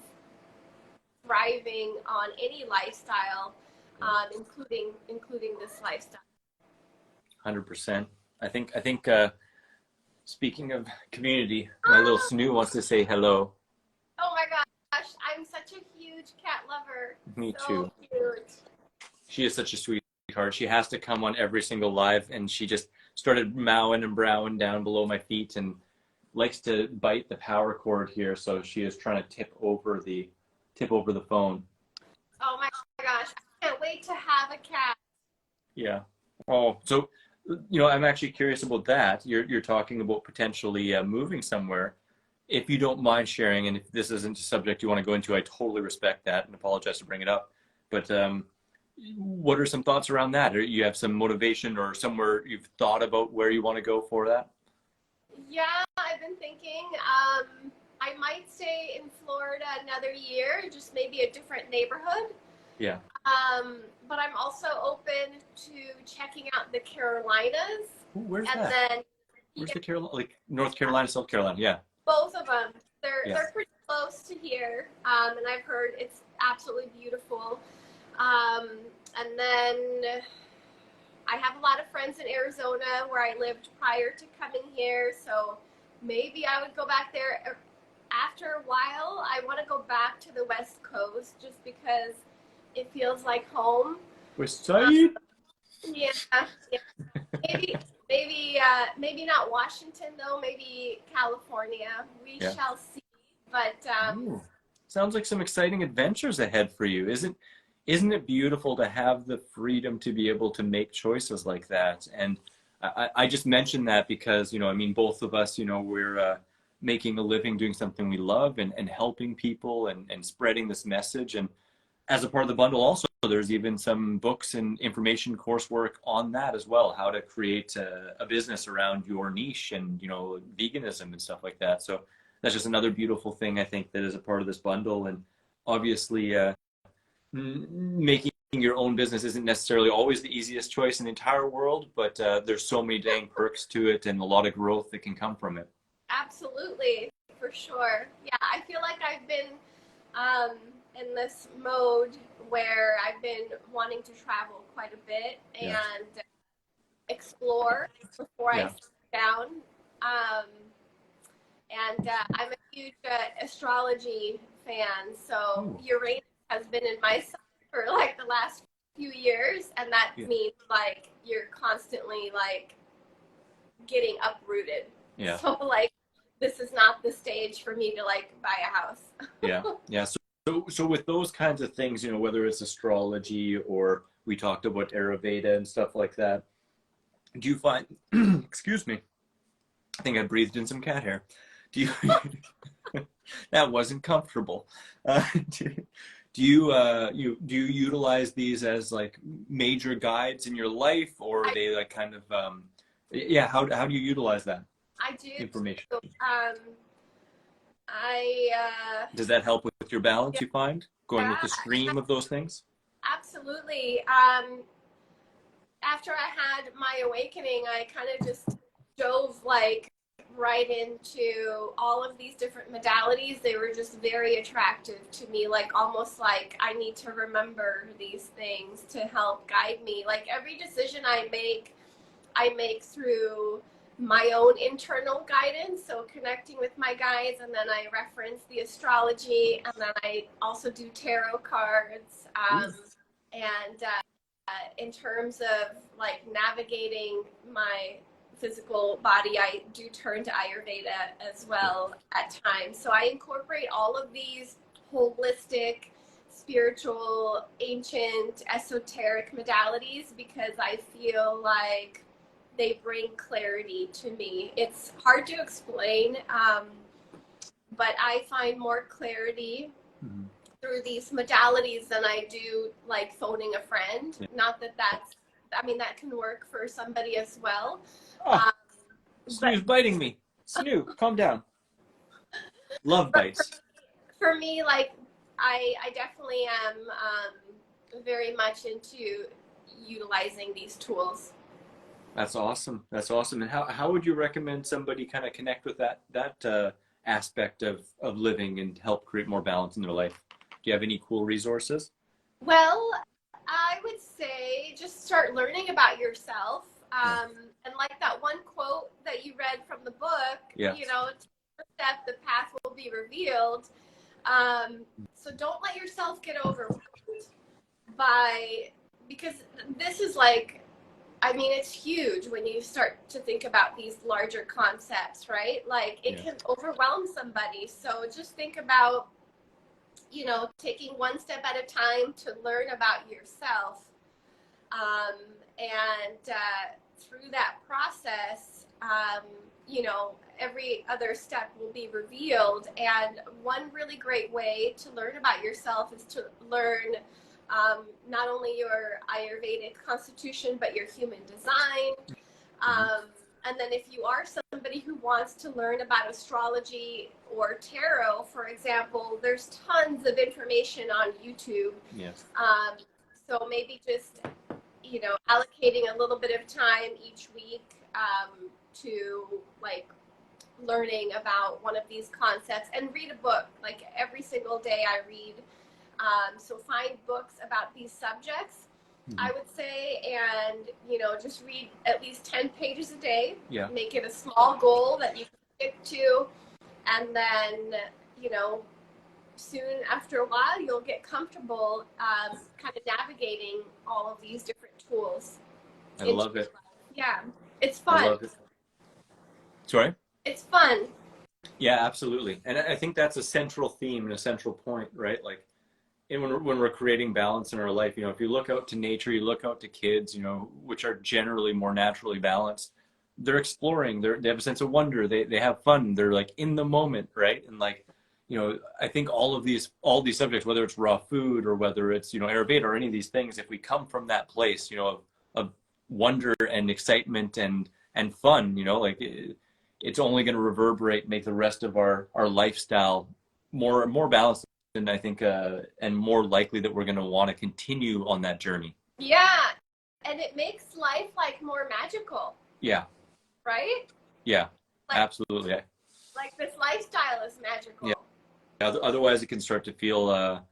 thriving on any lifestyle, including this lifestyle. 100%. I think speaking of community, my little Snoo wants to say hello. Oh my gosh, I'm such a huge cat lover. Me so too. Cute. She is such a sweetheart. She has to come on every single live, and she just started mowing and browing down below my feet and likes to bite the power cord here, so she is trying to tip over the phone. Oh my gosh, I can't wait to have a cat. Yeah. Oh, so you know, I'm actually curious about that. You're talking about potentially moving somewhere. If you don't mind sharing, and if this isn't a subject you want to go into, I totally respect that and apologize to bring it up. But what are some thoughts around that? Or you have some motivation or somewhere you've thought about where you want to go for that? Yeah, I've been thinking. I might stay in Florida another year, just maybe a different neighborhood. Yeah. But I'm also open to checking out the Carolinas. Ooh, where's and that? Then, where's the Carolina? Like North Carolina, South Carolina? Yeah. Both of them. They're pretty close to here, and I've heard it's absolutely beautiful. And then I have a lot of friends in Arizona where I lived prior to coming here, so maybe I would go back there. After a while, I want to go back to the West Coast just because it feels like home. West Side? Yeah. Maybe not Washington though. Maybe California. We shall see. But sounds like some exciting adventures ahead for you. Isn't it beautiful to have the freedom to be able to make choices like that? And I just mentioned that because, you know, I mean, both of us, you know, we're making a living doing something we love and helping people and spreading this message. And as a part of the bundle also, there's even some books and information coursework on that as well, how to create a business around your niche and, you know, veganism and stuff like that. So that's just another beautiful thing, I think, that is a part of this bundle. And obviously making your own business isn't necessarily always the easiest choice in the entire world, but there's so many dang perks to it and a lot of growth that can come from it. Absolutely, for sure. Yeah, I feel like I've been in this mode where I've been wanting to travel quite a bit and explore before I sit down. And I'm a huge astrology fan, so Uranus has been in my sign for like the last few years, and that means like you're constantly like getting uprooted. Yeah. So like this is not the stage for me to like buy a house. Yeah. So with those kinds of things, you know, whether it's astrology or we talked about Ayurveda and stuff like that, do you find, excuse me, I think I breathed in some cat hair. Do you, that wasn't comfortable. Do Do you utilize these as like major guides in your life, or are they like kind of yeah, how do you utilize that I do. information? Does that help with your balance, yeah, you find, going with the stream of those things? absolutely. After I had my awakening, I kind of just dove like right into all of these different modalities. They were just very attractive to me, like almost like I need to remember these things to help guide me. Like every decision I make through my own internal guidance, so connecting with my guides, and then I reference the astrology, and then I also do tarot cards. And in terms of like navigating my physical body, I do turn to Ayurveda as well at times. So I incorporate all of these holistic, spiritual, ancient, esoteric modalities because I feel like they bring clarity to me. It's hard to explain, but I find more clarity through these modalities than I do like phoning a friend. Not that that can work for somebody as well. Oh, Snoo's biting me. Snoo, calm down. Love bites. For me, like I definitely am very much into utilizing these tools. That's awesome. That's awesome. And how would you recommend somebody kind of connect with that aspect of living and help create more balance in their life? Do you have any cool resources? Well, I would say just start learning about yourself. And like that one quote that you read from the book, you know, step the path will be revealed. So don't let yourself get overwhelmed because this is like, I mean, it's huge when you start to think about these larger concepts, right? Like it can overwhelm somebody. So just think about, you know, taking one step at a time to learn about yourself. And through that process, you know, every other step will be revealed. And one really great way to learn about yourself is to learn not only your Ayurvedic constitution, but your human design. And then if you are somebody who wants to learn about astrology or tarot, for example, there's tons of information on YouTube. Yes. So maybe just, you know, allocating a little bit of time each week to like learning about one of these concepts, and read a book. Like every single day I read. So find books about these subjects, I would say, and, you know, just read at least 10 pages a day. Make it a small goal that you can stick to. And then, you know, soon after a while, you'll get comfortable kind of navigating all of these different tools. I love it. Yeah, it's fun. I love it. Sorry? It's fun. Yeah, absolutely. And I think that's a central theme and a central point, right? Like, when we're creating balance in our life, you know, if you look out to nature, you look out to kids, you know, which are generally more naturally balanced, they're exploring, they have a sense of wonder, they have fun, they're like in the moment, right? And like, you know, I think all these subjects, whether it's raw food or whether it's, you know, Ayurveda or any of these things, if we come from that place, you know, of wonder and excitement and fun, you know, like it's only going to reverberate, make the rest of our lifestyle more balanced. And I think, and more likely that we're going to want to continue on that journey. Yeah. And it makes life like more magical. Yeah. Right? Yeah, like, absolutely. Like this lifestyle is magical. Yeah. Otherwise it can start to feel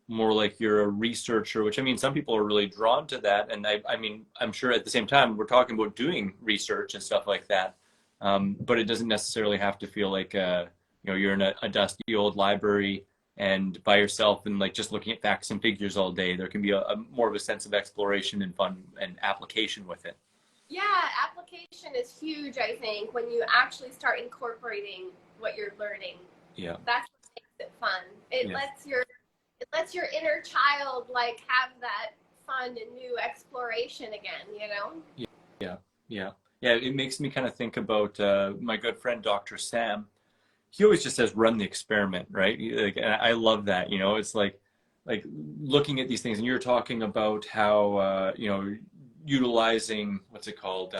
more like you're a researcher, which I mean, some people are really drawn to that. And I mean, I'm sure at the same time, we're talking about doing research and stuff like that. But it doesn't necessarily have to feel like, you know, you're in a dusty old library and by yourself and like just looking at facts and figures all day. There can be a more of a sense of exploration and fun and application with it. Yeah, application is huge, I think, when you actually start incorporating what you're learning. Yeah. That's what makes it fun. It lets your inner child like have that fun and new exploration again, you know? Yeah. It makes me kind of think about my good friend Dr. Sam. He always just says run the experiment, right? Like, and I love that, you know. It's like like looking at these things, and you're talking about how, you know, utilizing, what's it called?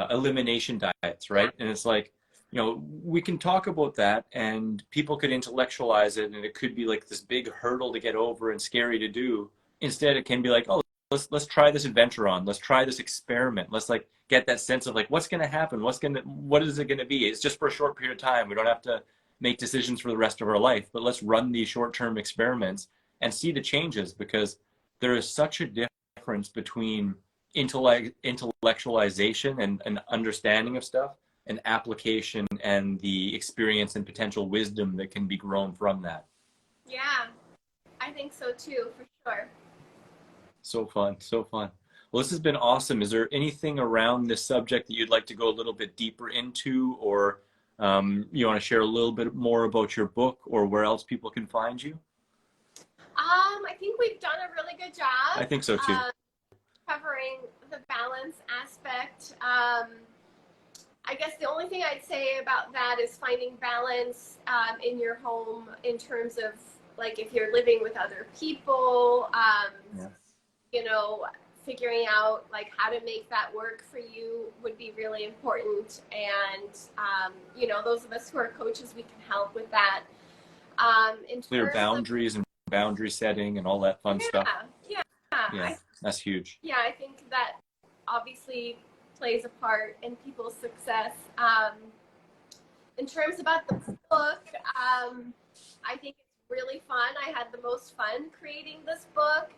Elimination diets, right? And it's like, you know, we can talk about that and people could intellectualize it and it could be like this big hurdle to get over and scary to do. Instead, it can be like, oh, let's try this adventure on. Let's try this experiment. Let's like get that sense of like, what's going to happen? What is it going to be? It's just for a short period of time. We don't have to make decisions for the rest of our life, but let's run these short-term experiments and see the changes, because there is such a difference between intellectualization and understanding of stuff and application and the experience and potential wisdom that can be grown from that. Yeah, I think so too, for sure. So fun, so fun. Well, this has been awesome. Is there anything around this subject that you'd like to go a little bit deeper into, or you want to share a little bit more about your book or where else people can find you? I think we've done a really good job. I think so too. Covering the balance aspect. I guess the only thing I'd say about that is finding balance in your home in terms of like if you're living with other people, you know, figuring out like how to make that work for you would be really important. And, you know, those of us who are coaches, we can help with that. In Clear boundaries and boundary setting and all that fun stuff. Yeah, that's huge. Yeah, I think that obviously plays a part in people's success. In terms about the book, I think it's really fun. I had the most fun creating this book.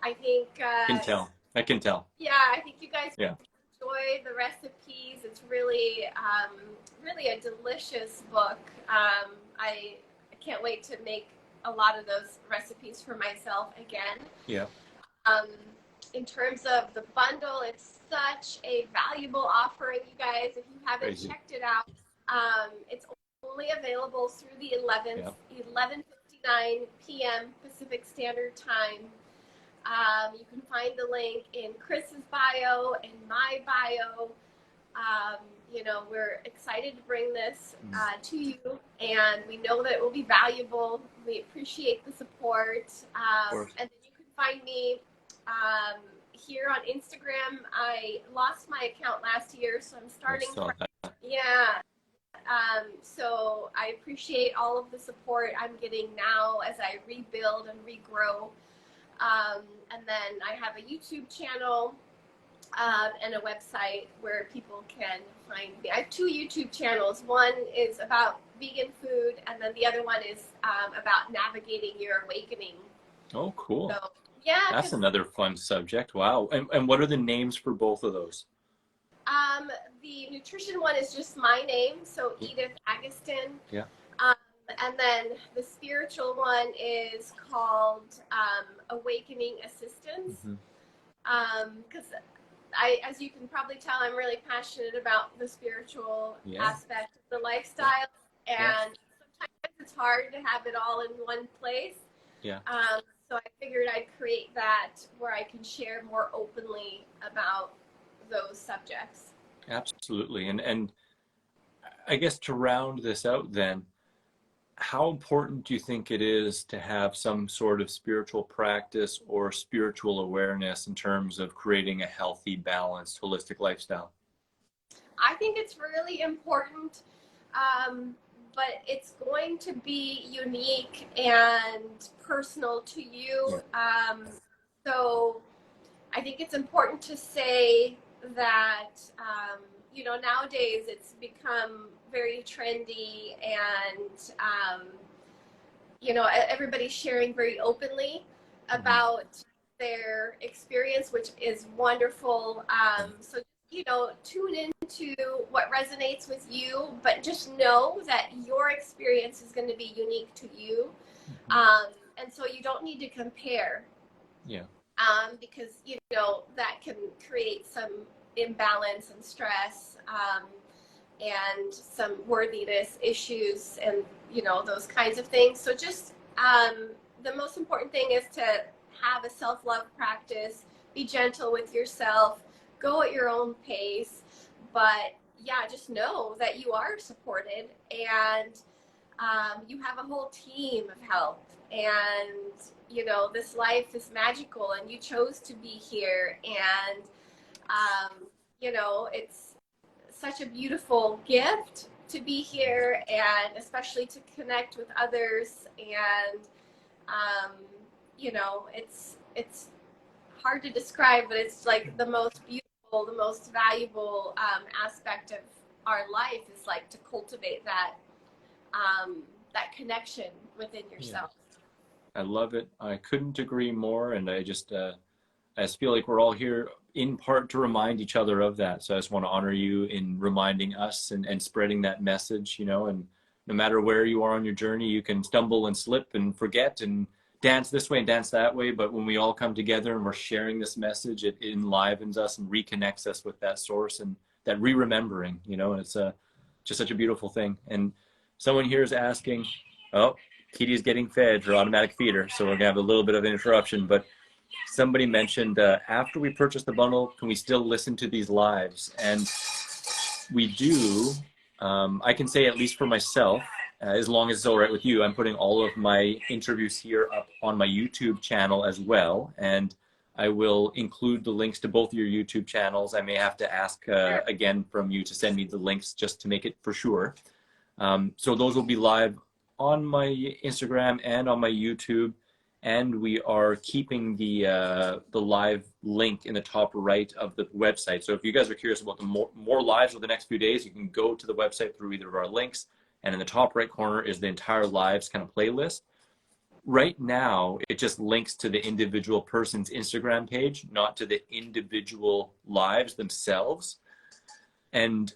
I think I can tell. Yeah, I think you guys enjoy the recipes. It's really really a delicious book. I can't wait to make a lot of those recipes for myself again. Yeah. In terms of the bundle, it's such a valuable offering, you guys. If you haven't checked it out, it's only available through the 11th, 11:59 p.m. Pacific Standard Time. You can find the link in Chris's bio and my bio. You know, we're excited to bring this to you, and we know that it will be valuable. We appreciate the support. And then you can find me here on Instagram. I lost my account last year, so I'm starting. So I appreciate all of the support I'm getting now as I rebuild and regrow. And then I have a YouTube channel and a website where people can find me. I have 2 YouTube channels. One is about vegan food, and then the other one is about navigating your awakening. Oh, cool. So, yeah. That's another fun subject. Wow. And what are the names for both of those? The nutrition one is just my name, so Edith Agustin. Yeah. And then the spiritual one is called Awakening Assistance. Because as you can probably tell, I'm really passionate about the spiritual aspect of the lifestyle. And sometimes it's hard to have it all in one place. Yeah. So I figured I'd create that where I can share more openly about those subjects. Absolutely. And I guess to round this out then, how important do you think it is to have some sort of spiritual practice or spiritual awareness in terms of creating a healthy, balanced, holistic lifestyle? I think it's really important, but it's going to be unique and personal to you. So I think it's important to say that, you know, nowadays it's become very trendy and, you know, everybody's sharing very openly about their experience, which is wonderful. So, you know, tune into what resonates with you, but just know that your experience is going to be unique to you. And so you don't need to compare. Because, you know, that can create some imbalance and stress and some worthiness issues and, you know, those kinds of things. So just the most important thing is to have a self-love practice, be gentle with yourself, go at your own pace, but yeah, just know that you are supported. And you have a whole team of help, and you know, this life is magical, and you chose to be here, and you know, it's such a beautiful gift to be here, and especially to connect with others. And you know, it's hard to describe, but it's like the most beautiful, the most valuable aspect of our life is like to cultivate that that connection within yourself. Yeah. I love it. I couldn't agree more, and I just feel like we're all here in part to remind each other of that. So I just want to honor you in reminding us and spreading that message, you know, and no matter where you are on your journey, you can stumble and slip and forget and dance this way and dance that way. But when we all come together and we're sharing this message, it enlivens us and reconnects us with that source and that re-remembering, you know, and it's just such a beautiful thing. And someone here is asking, oh, Kitty's getting fed, her automatic feeder. So we're gonna have a little bit of an interruption, but somebody mentioned after we purchase the bundle, can we still listen to these lives? And we do. I can say, at least for myself, as long as it's all right with you, I'm putting all of my interviews here up on my YouTube channel as well. And I will include the links to both of your YouTube channels. I may have to ask again from you to send me the links just to make it for sure. So those will be live on my Instagram and on my YouTube. And we are keeping the live link in the top right of the website. So if you guys are curious about the more lives over the next few days, you can go to the website through either of our links. And in the top right corner is the entire lives kind of playlist. Right now, it just links to the individual person's Instagram page, not to the individual lives themselves. And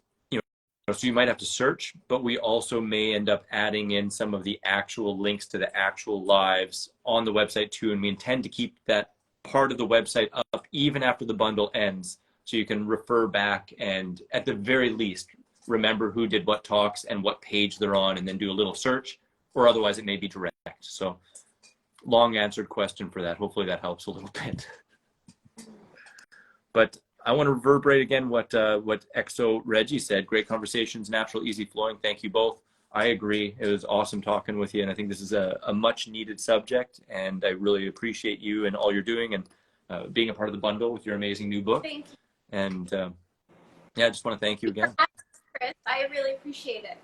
so you might have to search, but we also may end up adding in some of the actual links to the actual lives on the website too. And we intend to keep that part of the website up even after the bundle ends. So you can refer back and at the very least, remember who did what talks and what page they're on, and then do a little search, or otherwise it may be direct. So long answered question for that. Hopefully that helps a little bit. But I want to reverberate again what Exo Reggie said. Great conversations, natural, easy flowing. Thank you both. I agree. It was awesome talking with you, and I think this is a much needed subject, and I really appreciate you and all you're doing, and being a part of the bundle with your amazing new book. Thank you. And yeah, I just want to thank you again. Chris, I really appreciate it.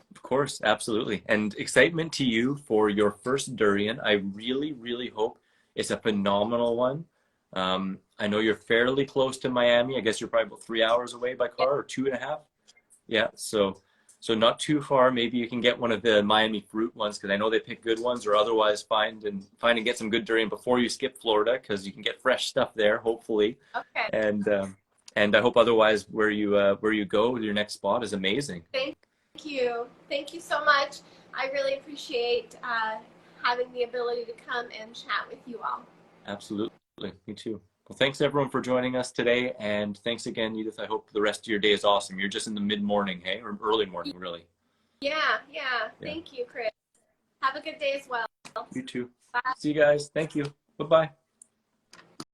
Of course, absolutely. And excitement to you for your first durian. I really, really hope it's a phenomenal one. I know you're fairly close to Miami. I guess you're probably about 3 hours away by car, or 2.5. Yeah, so not too far. Maybe you can get one of the Miami fruit ones, because I know they pick good ones, or otherwise find and get some good durian before you skip Florida, because you can get fresh stuff there, hopefully. Okay. And I hope otherwise where you go, your next spot is amazing. Thank you. Thank you so much. I really appreciate having the ability to come and chat with you all. Absolutely. Me too. Well, thanks everyone for joining us today. And thanks again, Edith. I hope the rest of your day is awesome. You're just in the mid-morning, hey? Or early morning, really. Yeah. Thank you, Chris. Have a good day as well. You too. Bye. See you guys. Thank you. Bye-bye.